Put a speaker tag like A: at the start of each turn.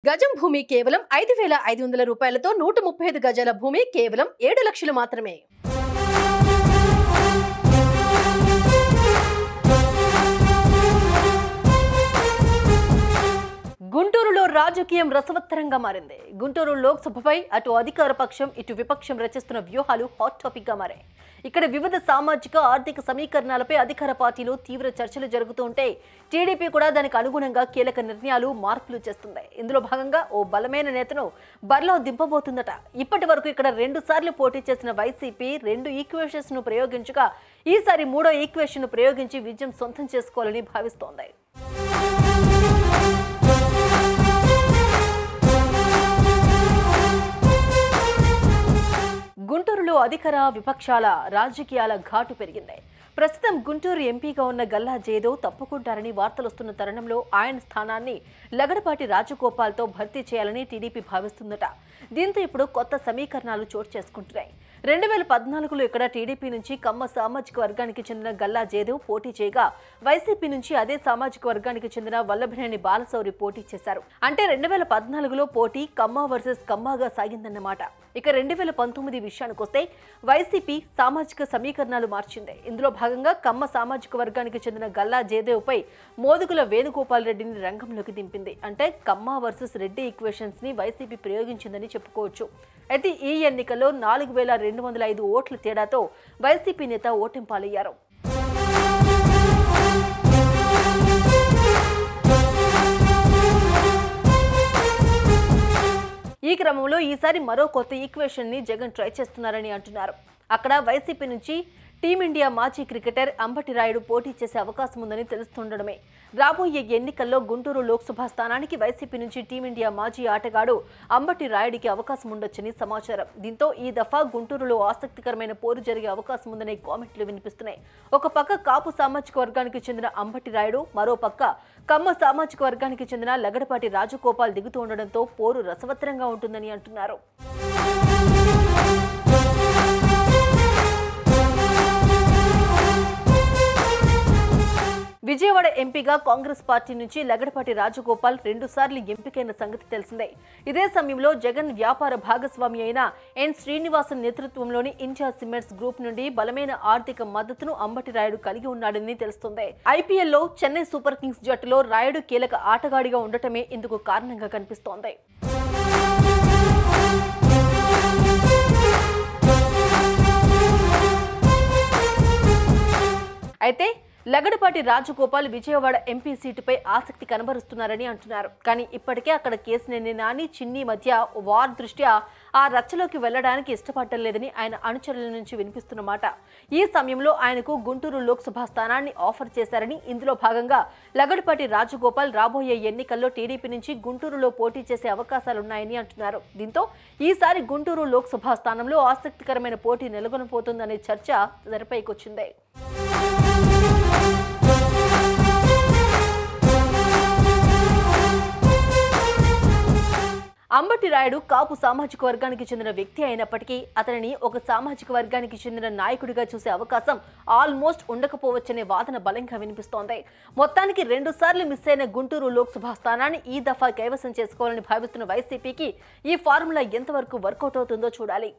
A: గజం భూమి కేవలం 5,500 రూపాయలతో 135 గజాల భూమి కేవలం 7 లక్షలు మాత్రమే. గుంటూరులో రాజకీయం రసవత్తరంగా మారింది. గుంటూరు లోక్సభపై అటు అధికార పక్షం ఇటు విపక్షం రచిస్తున్న వ్యూహాలు హాట్ టాపిక్ గా మారాయి. ఇక్కడ వివిధ సామాజిక ఆర్థిక సమీకరణాలపై అధికార పార్టీలో తీవ్ర చర్చలు జరుగుతూ ఉంటే టీడీపీ కూడా దానికి అనుగుణంగా కీలక నిర్ణయాలు మార్పులు చేస్తుంది. ఇందులో భాగంగా ఓ బలమైన నేతను బరిలో దింపబోతుందట. ఇప్పటి వరకు ఇక్కడ 2 సార్లు పోటీ చేసిన వైసీపీ 2 ఈక్వేషన్స్ ను ప్రయోగించగా ఈసారి 3వ ఈక్వేషన్ ను ప్రయోగించి విజయం సొంతం చేసుకోవాలని భావిస్తోంది. గుంటూరులో అధికార విపక్షాల రాజకీయాల ఘాటు పెరిగింది. ప్రస్తుతం గుంటూరు ఎంపీగా ఉన్న గల్లా జయదేవ్ తప్పుకుంటారని వార్తలొస్తున్న తరుణంలో ఆయన స్థానాన్ని లగడపాటి రాజగోపాల్తో భర్తీ చేయాలని టీడీపీ భావిస్తుందట. దీంతో ఇప్పుడు కొత్త సమీకరణాలు చోటు చేసుకుంటున్నాయి. 2014లో ఇక్కడ టీడీపీ నుంచి కమ్మ సామాజిక వర్గానికి చెందిన గల్లా జయదేవ్ పోటీ చేయగా వైసీపీ నుంచి అదే సామాజిక వర్గానికి చెందిన వల్లభనేని బాలశౌరి పోటీ చేశారు. అంటే 2014లో పోటీ కమ్మ వర్సెస్ కమ్మగా సాగిందన్నమాట. ఇక 2019 విషయానికొస్తే వైసీపీ సామాజిక సమీకరణాలు మార్చింది. ఇందులో భాగంగా కమ్మ సామాజిక వర్గానికి చెందిన గల్లా జయదేవ్ పై మోదుగుల వేణుగోపాల్ రెడ్డిని రంగంలోకి దింపింది. అంటే కమ్మ వర్సెస్ రెడ్డి ఈక్వేషన్స్ ని వైసీపీ ప్రయోగించిందని చెప్పుకోవచ్చు. అయితే ఈ ఎన్నికల్లో 4,205 ఓట్ల తేడాతో వైసీపీ నేత ఓటమిపాలయ్యారు. ఈ క్రమంలో ఈసారి మరో కొత్త ఈక్వేషన్ ని జగన్ ట్రై చేస్తున్నారని అంటున్నారు. అక్కడ వైసీపీ నుంచి టీమిండియా మాజీ క్రికెటర్ అంబటి రాయుడు పోటీ చేసే అవకాశం ఉందని తెలుస్తుండడమే. రాబోయే ఎన్నికల్లో గుంటూరు లోక్సభ స్థానానికి వైసీపీ నుంచి టీమిండియా మాజీ ఆటగాడు అంబటి రాయుడికి అవకాశం ఉండొచ్చని సమాచారం. దీంతో ఈ దఫా గుంటూరులో ఆసక్తికరమైన పోరు జరిగే అవకాశం ఉందనే కామెంట్లు వినిపిస్తున్నాయి. ఒక పక్క కాపు సామాజిక వర్గానికి చెందిన అంబటి రాయుడు, మరో పక్క కమ్మ సామాజిక వర్గానికి చెందిన లగడపాటి రాజగోపాల్ దిగుతూ ఉండడంతో పోరు రసవత్తరంగా ఉంటుందని అంటున్నారు. విజయవాడ ఎంపీగా కాంగ్రెస్ పార్టీ నుంచి లగడపాటి రాజగోపాల్ 2 సార్లు ఎంపికైన సంగతి తెలిసిందే. ఇదే సమయంలో జగన్ వ్యాపార భాగస్వామి అయిన ఎన్ శ్రీనివాసన్ నేతృత్వంలోని ఇండియా సిమెంట్స్ గ్రూప్ నుండి బలమైన ఆర్థిక మద్దతును అంబటి రాయుడు కలిగి ఉన్నాడని తెలుస్తోంది. ఐపీఎల్లో చెన్నై సూపర్ కింగ్స్ జట్టులో రాయుడు కీలక ఆటగాడిగా ఉండటమే ఇందుకు కారణంగా కనిపిస్తోంది. అయితే లగడపాటి రాజగోపాల్ విజయవాడ ఎంపీ సీటుపై ఆసక్తి కనబరుస్తున్నారని అంటున్నారు. కానీ ఇప్పటికే అక్కడ కేసినేని నాని, చిన్ని మధ్య వార్ దృష్ట్యా ఆ రచ్చలోకి వెళ్లడానికి ఇష్టపడటం లేదని ఆయన అనుచరుల నుంచి వినిపిస్తున్నమాట. ఈ సమయంలో ఆయనకు గుంటూరు లోక్సభ స్థానాన్ని ఆఫర్ చేశారని, ఇందులో భాగంగా లగడపాటి రాజగోపాల్ రాబోయే ఎన్నికల్లో టీడీపీ నుంచి గుంటూరులో పోటీ చేసే అవకాశాలున్నాయని అంటున్నారు. దీంతో ఈసారి గుంటూరు లోక్సభ స్థానంలో ఆసక్తికరమైన పోటీ నెలకొనబోతోందనే చర్చ తెరపైకొచ్చింది. అంబటి రాయుడు కాపు సామాజిక వర్గానికి చెందిన వ్యక్తి అయినప్పటికీ అతనిని ఒక సామాజిక వర్గానికి చెందిన నాయకుడిగా చూసే అవకాశం ఆల్మోస్ట్ ఉండకపోవచ్చనే వాదన బలంగా వినిపిస్తోంది. మొత్తానికి 2 సార్లు మిస్ అయిన గుంటూరు లోక్సభ స్థానాన్ని ఈ దఫా కైవసం చేసుకోవాలని భావిస్తున్న వైసీపీకి ఈ ఫార్ములా ఎంతవరకు వర్కౌట్ అవుతుందో చూడాలి.